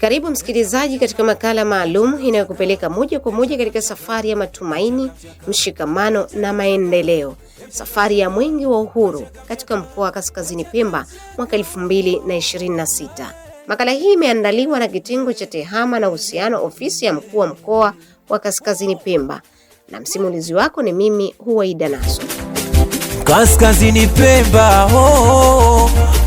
Karibu msikilizaji katika makala maalum inayokupeleka moja kwa moja katika safari ya matumaini, mshikamano na maendeleo. Safari ya Mwenge wa Uhuru katika mkoa wa Kaskazini Pemba mwaka 2026. Makala hii imeandaliwa na kitengo cha tehama na uhusiano ofisi ya mkuu wa mkoa wa Kaskazini Pemba. Na msimulizi wako ni mimi Huwaida Naso. Kaskazini Pemba,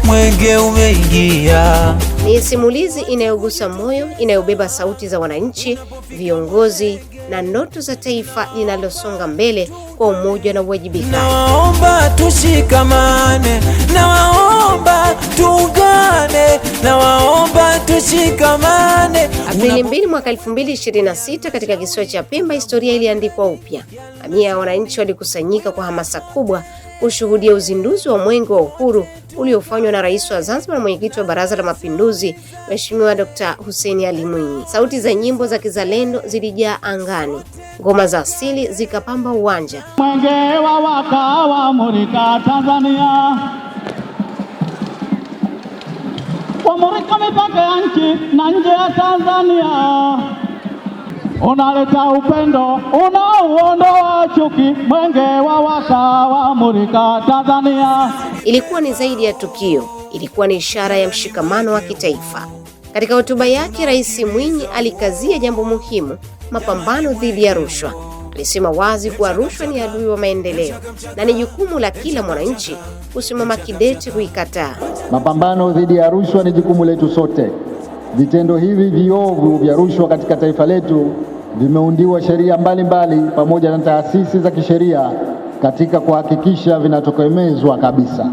mwenge umeingia. Ni simulizi inayogusa moyo, inayobeba sauti za wananchi, viongozi na ndoto za taifa linalosonga mbele kwa umoja na uwajibikaji. Nawaomba tushikamane, nawaomba tuungane, nawaomba tushikamane. Aprili 2 mwaka 2026 katika kisiwa cha Pemba historia iliandikwa upya. Mamia ya wananchi walikusanyika kwa hamasa kubwa kushuhudia uzinduzi wa Mwenge wa Uhuru uliofanywa na Rais wa Zanzibar na Mwenyekiti wa Baraza la Mapinduzi, Mheshimiwa Dr. Hussein Ali Mwinyi. Sauti za nyimbo za kizalendo zilijaa angani. Ngoma za asili zikapamba uwanja. Mwenge wa waka wa Murika Tanzania, wa Murika mipaka ya nchi na nje ya Tanzania. Unaleta upendo, unaondoa chuki, mwenge wa waka wa Murika Tanzania. Ilikuwa ni zaidi ya tukio, ilikuwa ni ishara ya mshikamano wa kitaifa. Katika hotuba yake, Rais Mwinyi alikazia jambo muhimu, mapambano dhidi ya rushwa. Alisema wazi kuwa rushwa ni adui wa maendeleo na ni jukumu la kila mwananchi kusimama kidete kuikataa. Mapambano dhidi ya rushwa ni jukumu letu sote. Vitendo hivi viovu vya rushwa katika taifa letu vimeundiwa sheria mbalimbali pamoja na taasisi za kisheria katika kuhakikisha vinatokomezwa kabisa.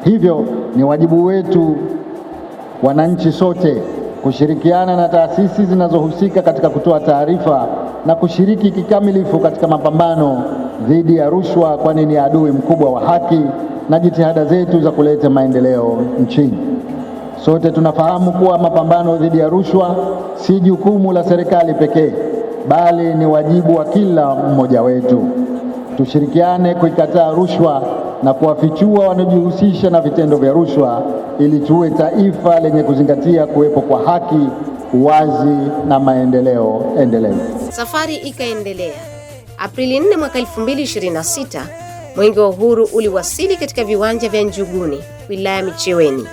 Hivyo ni wajibu wetu wananchi sote kushirikiana na taasisi zinazohusika katika kutoa taarifa na kushiriki kikamilifu katika mapambano dhidi ya rushwa, kwani ni adui mkubwa wa haki na jitihada zetu za kuleta maendeleo nchini. Sote tunafahamu kuwa mapambano dhidi ya rushwa si jukumu la serikali pekee, bali ni wajibu wa kila mmoja wetu. Tushirikiane kuikataa rushwa na kuwafichua wanaojihusisha na vitendo vya rushwa ili tuwe taifa lenye kuzingatia kuwepo kwa haki, uwazi na maendeleo endelevu. Safari ikaendelea. Aprili 4 mwaka 2026, Mwenge wa Uhuru uliwasili katika viwanja vya Njuguni, wilaya Micheweni.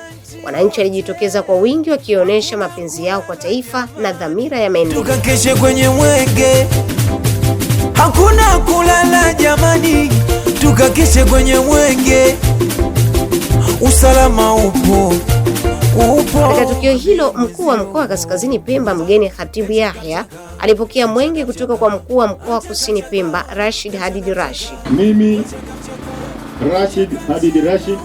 Wananchi walijitokeza kwa wingi wakionyesha mapenzi yao kwa taifa na dhamira ya maendeleo. Tukakeshe kwenye mwenge, hakuna kulala jamani, tukakeshe kwenye mwenge, usalama upo. Katika tukio hilo, mkuu wa mkoa wa Kaskazini Pemba mgeni Khatibu Yahya alipokea mwenge kutoka kwa mkuu wa mkoa wa Kusini Pemba Rashid Hadid Rashid. Mimi Rashid Hadid Rashid,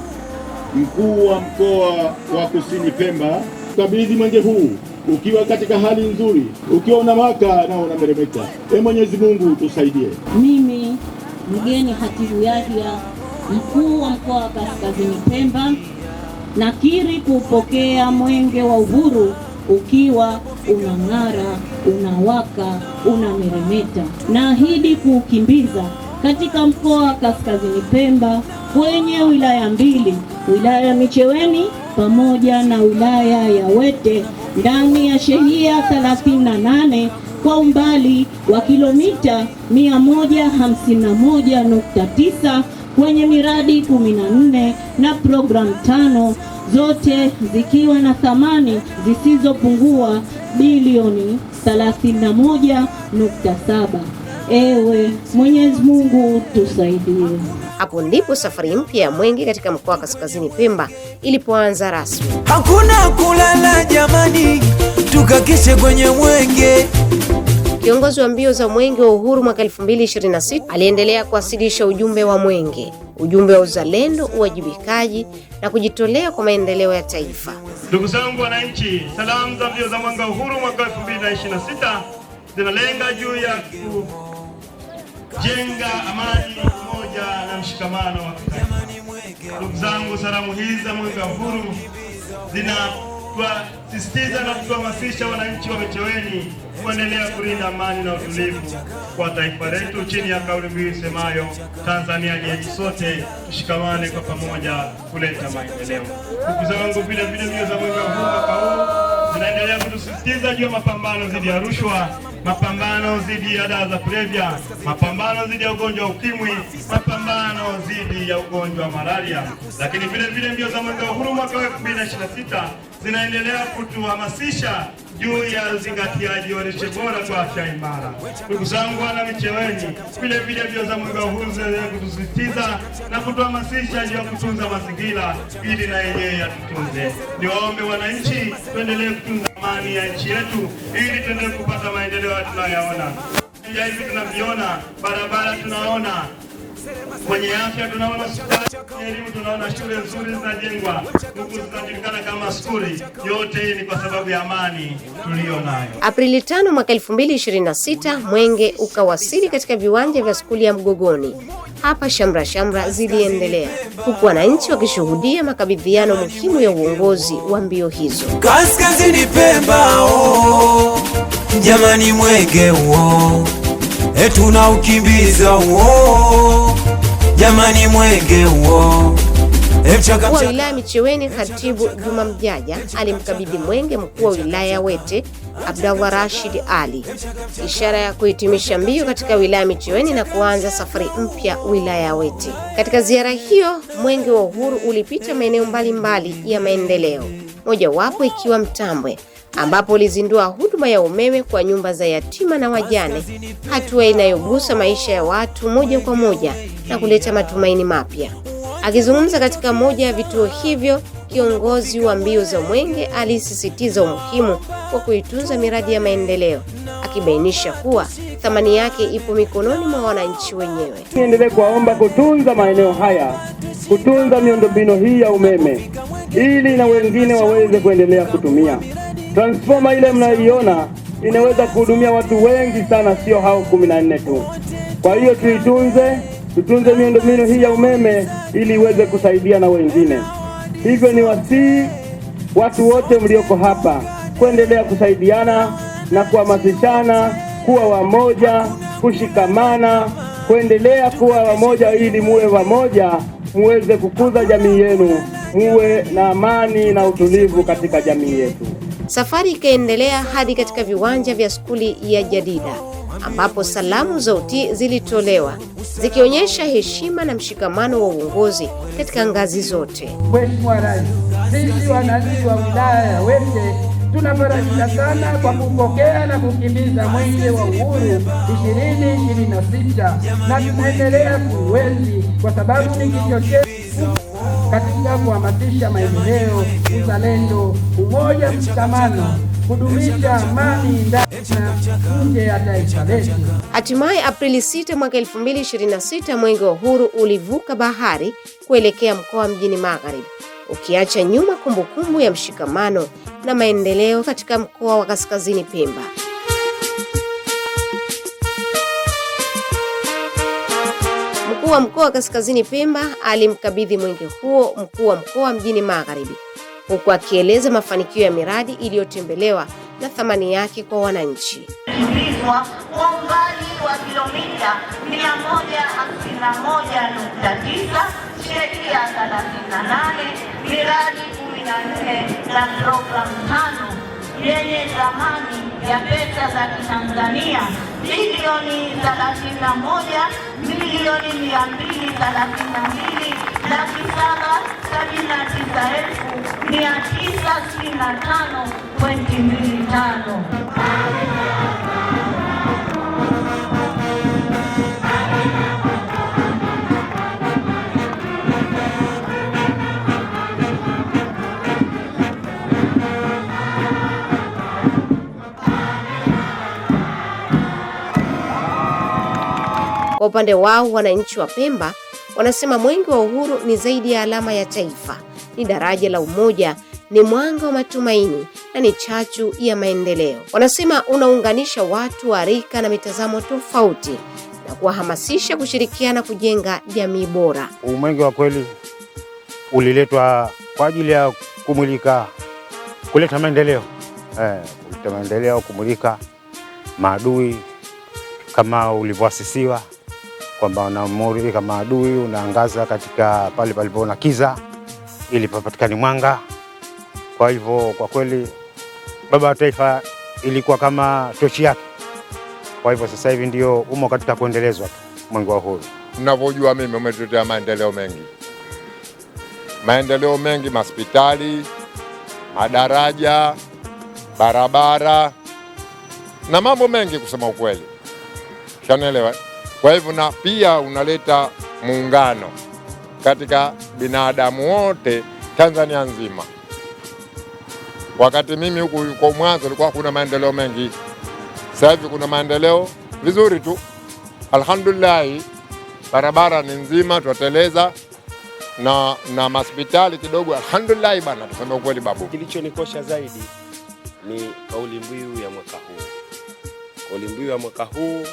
mkuu wa mkoa wa Kusini Pemba, kabidhi mwenge huu ukiwa katika hali nzuri, ukiwa unawaka na unameremeta. Mwenyezi Mungu tusaidie. Mimi mgeni Khatibu Yahya, mkuu wa mkoa wa Kaskazini Pemba, nakiri kupokea Mwenge wa Uhuru ukiwa unang'ara, unawaka, unameremeta. Naahidi kuukimbiza katika mkoa wa Kaskazini Pemba kwenye wilaya mbili, wilaya ya Micheweni pamoja na wilaya ya Wete, ndani ya shehia 38 kwa umbali wa kilomita 151.9 kwenye miradi 14 na programu 5, zote zikiwa na thamani zisizopungua bilioni 31.7. Ewe Mwenyezi Mungu tusaidie. Hapo ndipo safari mpya ya mwenge katika mkoa wa Kaskazini Pemba ilipoanza rasmi. Hakuna kulala jamani, tukakeshe kwenye mwenge. Kiongozi wa mbio za Mwenge wa Uhuru mwaka 2026 aliendelea kuwasilisha ujumbe wa mwenge, ujumbe wa uzalendo, uwajibikaji na kujitolea kwa maendeleo ya taifa. Ndugu zangu wananchi, salamu za mbio za Mwenge wa Uhuru mwaka 2026 zinalenga juu ya kujenga amani, umoja na mshikamano wa kitaifa. Ndugu zangu, salamu hizi za Mwenge wa Uhuru zinasisitiza na kuhamasisha wananchi wa Micheweni kuendelea kulinda amani na utulivu kwa taifa letu chini ya kauli mbiu isemayo Tanzania ni yetu sote, tushikamane kwa pamoja kuleta maendeleo. Ndugu zangu, vile mbio za Mwenge wa Uhuru mwaka huu zinaendelea kutusisitiza juu ya mapambano dhidi ya rushwa, mapambano dhidi ya dawa za kulevya, mapambano dhidi ya ugonjwa wa ukimwi, mapambano dhidi ya ugonjwa wa malaria. Lakini vile vile mbio za mwenge wa uhuru mwaka 2026 zinaendelea kutuhamasisha juu ya uzingatiaji wa lishe bora kwa afya imara. Ndugu zangu wana Micheweni, vile vile mbio za mwenge wa uhuru zinaendelea kutusisitiza na kutuhamasisha juu ya kutunza mazingira ili na yenyewe yatutunze. Niwaombe wananchi tuendelee kutunza amani ya nchi yetu ili tuendelee kupata maendeleo tunayoyaona. Hivi tunaviona, barabara tunaona, kwenye afya tunaona hospitali, elimu tunaona shule nzuri zinajengwa, huku zinajulikana kama skuli. Yote hii ni kwa sababu ya amani tuliyonayo. Aprili 5 mwaka 2026 mwenge ukawasili katika viwanja vya skuli ya Mgogoni. Hapa shamra ziliendelea huku wananchi wakishuhudia makabidhiano muhimu ya uongozi wa mbio hizo. Kaskazini Pemba, oh, jamani mwenge huo, tunaukimbiza huo, jamani mwenge huo. Mkuu wa wilaya Micheweni Khatibu Juma Mjaja alimkabidhi mwenge mkuu wa wilaya Wete Abdallah Rashid Ali, ishara ya kuhitimisha mbio katika wilaya Micheweni na kuanza safari mpya wilaya Wete. Katika ziara hiyo, mwenge wa uhuru ulipita maeneo mbalimbali ya maendeleo, mojawapo ikiwa Mtambwe, ambapo ulizindua huduma ya umeme kwa nyumba za yatima na wajane, hatua inayogusa maisha ya watu moja kwa moja na kuleta matumaini mapya. Akizungumza katika moja ya vituo hivyo, kiongozi wa mbio za mwenge alisisitiza umuhimu wa kuitunza miradi ya maendeleo, akibainisha kuwa thamani yake ipo mikononi mwa wananchi wenyewe. Niendelee kuwaomba kutunza maeneo haya, kutunza miundombinu hii ya umeme ili na wengine waweze kuendelea kutumia. Transformer ile mnayoiona inaweza kuhudumia watu wengi sana, sio hao 14 tu. Kwa hiyo tutunze miundombinu hii ya umeme ili iweze kusaidia na wengine. Hivyo ni wasii watu wote mlioko hapa kuendelea kusaidiana na kuhamasishana kuwa wamoja, kushikamana, kuendelea kuwa wamoja ili muwe wamoja, muweze kukuza jamii yenu, muwe na amani na utulivu katika jamii yetu. Safari ikaendelea hadi katika viwanja vya skuli ya Jadida, ambapo salamu za utii zilitolewa zikionyesha heshima na mshikamano wa uongozi katika ngazi zote. Mheshimiwa Rais, sisi wananchi wa wilaya ya Wete tunafarajika sana kwa kupokea na kukimbiza mwenge wa uhuru 2026 na tunaendelea kuuenzi kwa sababu ni kichocheo katika kuhamasisha maendeleo, uzalendo, umoja, mshikamano, kudumisha amani ndani na nje ya taifa letu. Hatimaye Aprili 6 mwaka 2026 mwenge wa uhuru ulivuka bahari kuelekea mkoa Mjini Magharibi, ukiacha nyuma kumbukumbu ya mshikamano na maendeleo katika mkoa wa Kaskazini Pemba. Mkuu wa mkoa wa Kaskazini Pemba alimkabidhi mwenge huo mkuu wa mkoa Mjini Magharibi, huku akieleza mafanikio ya miradi iliyotembelewa na thamani yake kwa wananchi. Kwa umbali wa kilomita 151.9, sheria 38, miradi 14 na programu 5 yenye thamani ya pesa za Kitanzania bilioni 31,232,965.25. Kwa upande wao, wananchi wa Pemba wanasema mwenge wa uhuru ni zaidi ya alama ya taifa, ni daraja la umoja, ni mwanga wa matumaini na ni chachu ya maendeleo. Wanasema unaunganisha watu wa rika na mitazamo tofauti na kuwahamasisha kushirikiana kujenga jamii bora. Mwenge wa kweli uliletwa kwa ajili ya kuleta maendeleo, kumulika maadui kama ulivyoasisiwa kwamba unamulika maadui, unaangaza katika pale palipoona kiza ili papatikane mwanga. Kwa hivyo kwa kweli baba wa taifa ilikuwa kama tochi yake. Kwa hivyo sasa hivi ndio umo katika kuendelezwa tu mwenge wa uhuru. Ninavyojua mimi umetuletea maendeleo mengi, hospitali, madaraja, barabara na mambo mengi kusema ukweli. Shanaelewa. Kwa hivyo na pia unaleta muungano katika binadamu wote Tanzania nzima. Wakati mimi huku kwa mwanzo kulikuwa kuna maendeleo mengi. Sasa hivi kuna maendeleo vizuri tu. Alhamdulillah, barabara ni nzima tuteleza na hospitali kidogo alhamdulillah bana, tuseme ukweli babu. Kilichonikosha zaidi ni kauli mbiu ya mwaka huu. Kauli mbiu ya mwaka huu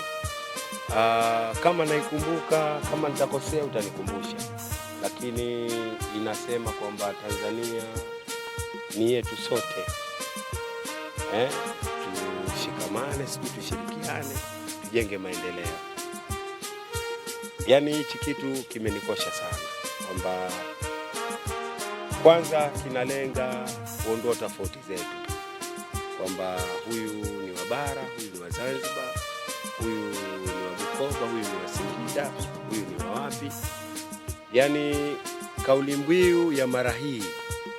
kama naikumbuka, kama nitakosea utanikumbusha, lakini inasema kwamba Tanzania ni yetu sote. Tushikamane, tushirikiane, tujenge maendeleo. Yaani hichi kitu kimenikosha sana, kwamba kwanza kinalenga kuondoa tofauti zetu, kwamba huyu ni wa bara, huyu ni wa Zanzibar, huyu ni wa Bukoba, huyu ni wa Singida, huyu ni wa wapi. Yaani kauli mbiu ya mara hii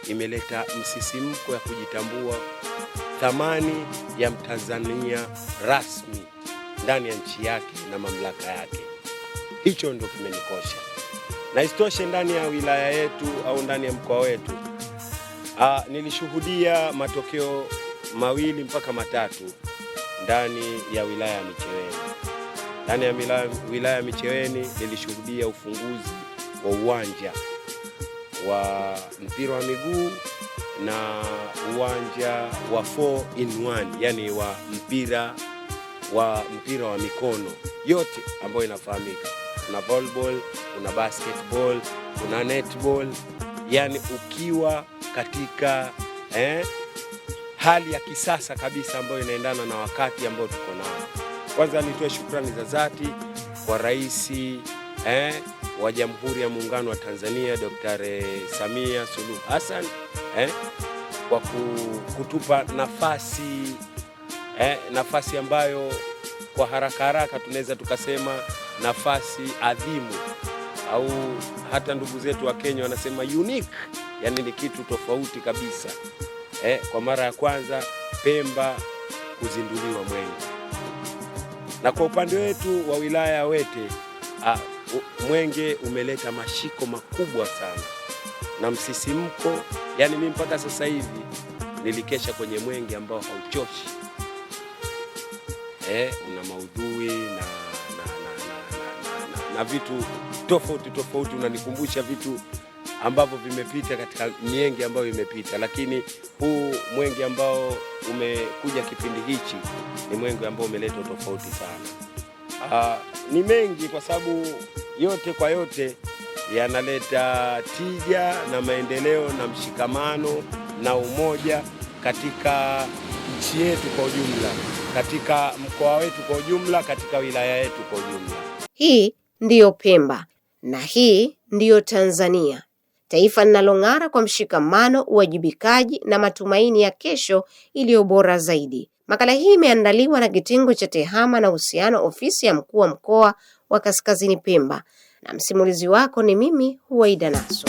imeleta msisimko ya kujitambua thamani ya Mtanzania rasmi ndani ya nchi yake na mamlaka yake. Hicho ndio kimenikosha. Na isitoshe, ndani ya wilaya yetu au ndani ya mkoa wetu nilishuhudia matokeo 2 mpaka 3 ndani ya wilaya ya Micheweni. Ndani ya wilaya ya Micheweni nilishuhudia ufunguzi wa uwanja wa mpira wa miguu na uwanja wa 4-in-1, yani wa mpira wa mikono yote ambayo inafahamika. Kuna volleyball, kuna basketball, kuna netball, yani ukiwa katika hali ya kisasa kabisa ambayo inaendana na wakati ambao tuko nao. Kwanza nitoe shukrani za dhati kwa Rais wa Jamhuri ya Muungano wa Tanzania Dr. Samia Suluhu Hassan kwa kutupa nafasi ambayo kwa haraka tunaweza tukasema nafasi adhimu, au hata ndugu zetu wa Kenya wanasema unique, yani ni kitu tofauti kabisa. Kwa mara ya kwanza Pemba kuzinduliwa mwenge. Na kwa upande wetu wa wilaya ya Wete, mwenge umeleta mashiko makubwa sana na msisimko. Yani mimi mpaka sasa hivi nilikesha kwenye mwenge ambao hauchoshi. Una maudhui na vitu tofauti, unanikumbusha vitu ambavyo vimepita katika mienge ambayo imepita, lakini huu mwenge ambao umekuja kipindi hichi ni mwenge ambao umeleta tofauti sana. Ni mengi kwa sababu yote kwa yote yanaleta tija na maendeleo na mshikamano na umoja katika nchi yetu kwa ujumla, katika mkoa wetu kwa ujumla, katika wilaya yetu kwa ujumla. Hii ndiyo Pemba na hii ndiyo Tanzania, taifa linalong'ara kwa mshikamano, uwajibikaji na matumaini ya kesho iliyo bora zaidi. Makala hii imeandaliwa na kitengo cha tehama na uhusiano, ofisi ya mkuu wa mkoa wa Kaskazini Pemba, na msimulizi wako ni mimi Huwaida Naso.